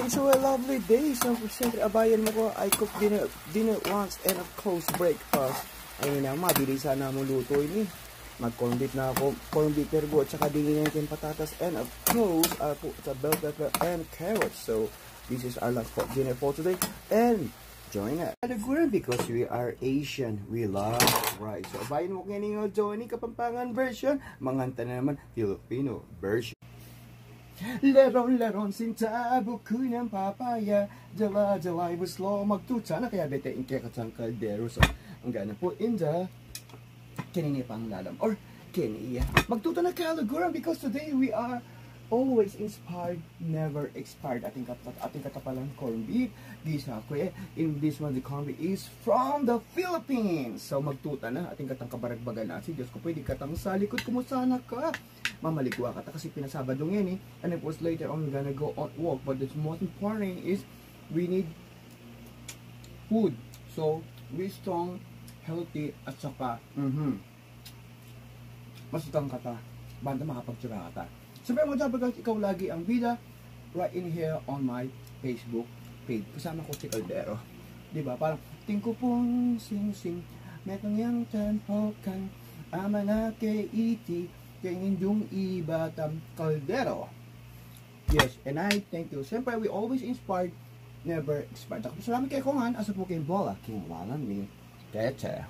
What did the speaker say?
It's a lovely day. So, siyempre, abayan mo ko, I cook dinner once and of course breakfast. Ayun na, mabilis sana mo luto ini. Mag-corn beef na ako, corn beef pergo, at saka dingin natin patatas, and of course, I'll put the bell pepper and carrots. So, this is our lunch for dinner for today. And, join us. Because we are Asian, we love rice. So, abayan mo kaya ninyo, Johnny, Kapampangan version, manganta na naman, Filipino version. Leron-leron sinta buko ng papaya, dala-dala slow magtuta na kaya bete inke katang kaldero. So, ang gana po inda kanini pang lalam or kaniya magtuta na kalaguran, because today we are always inspired, never expired. Ating katapalang corned beef. This in this one, the corned beef is from the Philippines. So magtuta na ating katang kabaragbagan na. Si Diyos ko pwede katang sa likod, kumusana ka. Mamaligwa ka ta kasi pinasabado ngayon eh. And of course later on we're gonna go on walk. But the most important is we need food. So we strong, healthy, at saka masutang kata. Banda makapagtsura kata. Sabi mo dyan, bagas ikaw lagi ang bida right in here on my Facebook page. Kasama ko si Caldero. Diba? Parang, tingko pong sing-sing, metong yang tempokan, ama na kay iti, kay inyong ibatam Caldero. Yes, and I thank you. Siyempre, we always inspired, never expired. Salamat kay Kongan, asa po kay Bola, king walan ni Tete.